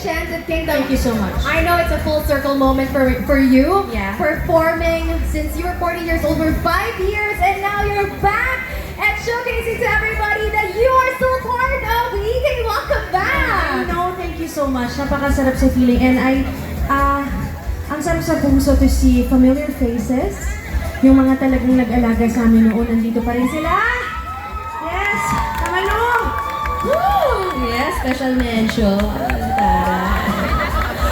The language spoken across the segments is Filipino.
Enchanted Kingdom. Thank you so much. I know it's a full circle moment for you. Yeah. Performing since you were 40 years old for 5 years, and now you're back and showcasing to everybody that you are still part of EK. Welcome I back! know, thank you so much. Napakasarap sa feeling. And ang sarap sa puso to see familiar faces. Yung mga talagang nag-alaga sa amin noon, nandito pa rin sila. Yes! Kamano! Woo! Yes, special mention.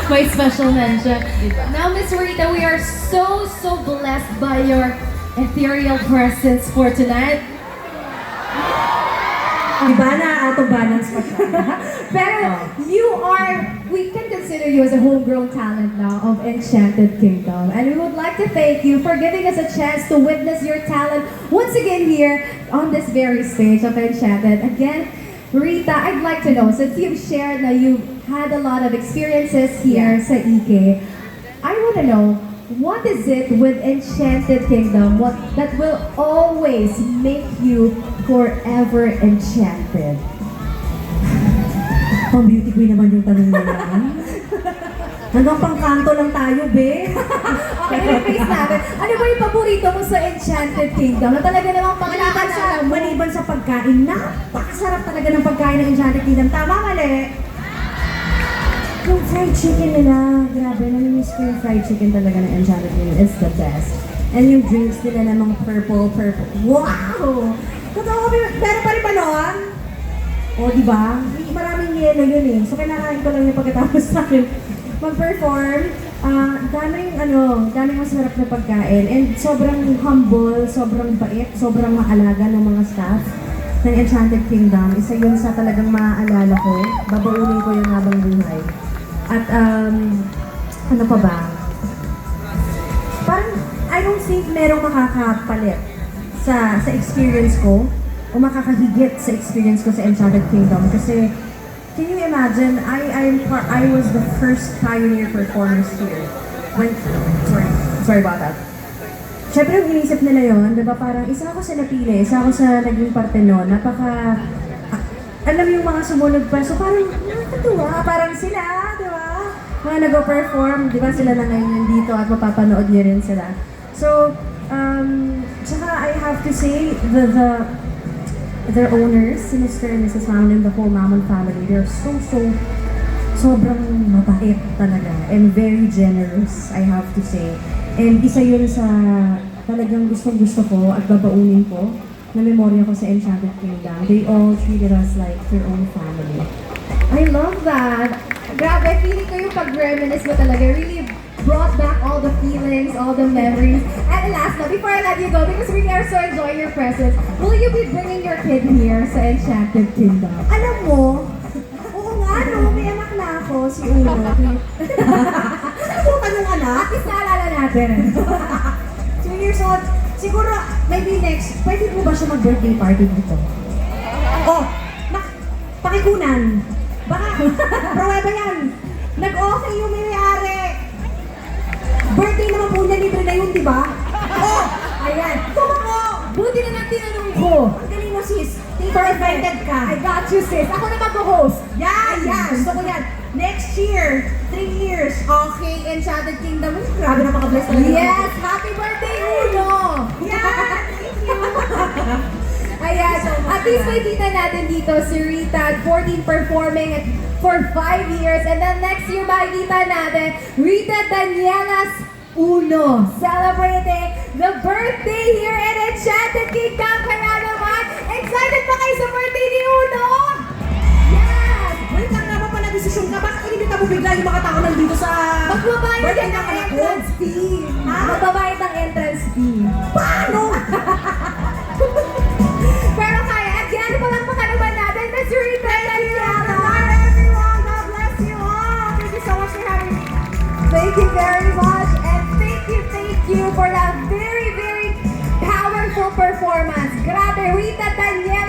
My special mention. Now, Miss Rita, we are so blessed by your ethereal presence for tonight. Iba na, out of balance pa siya. Pero we can consider you as a homegrown talent now of Enchanted Kingdom. And we would like to thank you for giving us a chance to witness your talent once again here on this very stage of Enchanted. Again, Rita, I'd like to know, since you've shared that you've had a lot of experiences here sa EK, I want to know, what is it with Enchanted Kingdom that will always make you forever enchanted? Pang beauty queen naman yung tanong na yan. Hanggang pang kanto lang tayo, be. Okay, i-face natin. Ano ba yung paborito mo sa Enchanted Kingdom? Na talaga namang Maliban sa pagkain, napakasarap talaga ng pagkain ng Enchanted Kingdom. Tama, mali? Yung fried chicken nila, grabe, namimiss ko yung fried chicken talaga ng Enchanted Kingdom. It's the best. And yung drinks nila namang purple. Wow! Totoo, meron pa rin ba noon? O, di ba? Maraming yelo yun eh. So, kinakain ko lang yung pagkatapos namin mag-perform. Daming masarap na pagkain. And sobrang humble, sobrang bait, sobrang maalaga ng mga staff ng Enchanted Kingdom. Isa yun sa talagang maaalala ko. Babaunin ko yung habang buhay. At, ano pa ba? Parang, I don't think merong makakapalit sa experience ko o makakahigit sa experience ko sa Enchanted Kingdom. Kasi, can you imagine, I was the first pioneer performers here. Sorry about that. Siyempre, yung inisip nila yun, diba, parang isa ako sa napili, isa ako sa naging parte nun. Alam yung mga sumunod pa, so parang nakakatuwa, parang sila, diba? Mga nag-perform, diba, sila na ngayon nandito at mapapanood niyo rin sila. So, tsaka I have to say, their owners, si Mr. and Mrs. Mammon and the whole Mammon family, they're sobrang mabait talaga and very generous, I have to say. And isa yun sa talagang gustong-gusto ko at babaunin ko na memorya ko sa Enchanted Kingdom. They all treated us like their own family. I love that. Grabe, feeling ko yung pag-reminisce mo talaga really brought back all the feelings, all the memories. And last na, before I let you go, because we are so enjoying your presence, will you be bringing your kid here sa Enchanted Kingdom? Alam mo, oo nga, no, may anak na ako, si Uno. Ano po tanong anak? At least naalala natin. 2 years old. Siguro, maybe next, pwede po ba siya mag-birthday party dito? Oh, pakikunan. Baka, pruweba yan. Nag-okay yung may-ari. Birthday naman po niya, libre na yun, di ba? Oh, ayan. Tumako! Buti na lang tinanong ko. Ang galing mo, sis. Invited ka. I got you, sis. Ako na mag-host. Yan. Gusto ko yan. Next year, 3 years. Okay, Enchanted Kingdom. Grabe na makabless talaga. Yes! Happy birthday, Uno! Yan! Thank you! Ayan, at least may tita natin dito, si Rita, 14 performing for 5 years. And then next year, makikita natin, Rita Danielas Uno, celebrating the birthday here in Enchanted Kingdom. Kaya naman, excited pa kayo sa birthday ni Uno? Yes! Wait lang naman pala, desisyon ka. Bakit hindi mo bigla yung mga tao nandito sa Magbabayad birthday ng ng anak ko? entrance fee. Ha? Magbabayad ng entrance fee. Paano? Pero kaya, again, palakpakan naman natin, Miss Rita Danielas. Bye everyone! God bless you all! Thank you so much for having me. Thank you very much, and thank you for that very powerful performance. Grabe, Rita Danielas.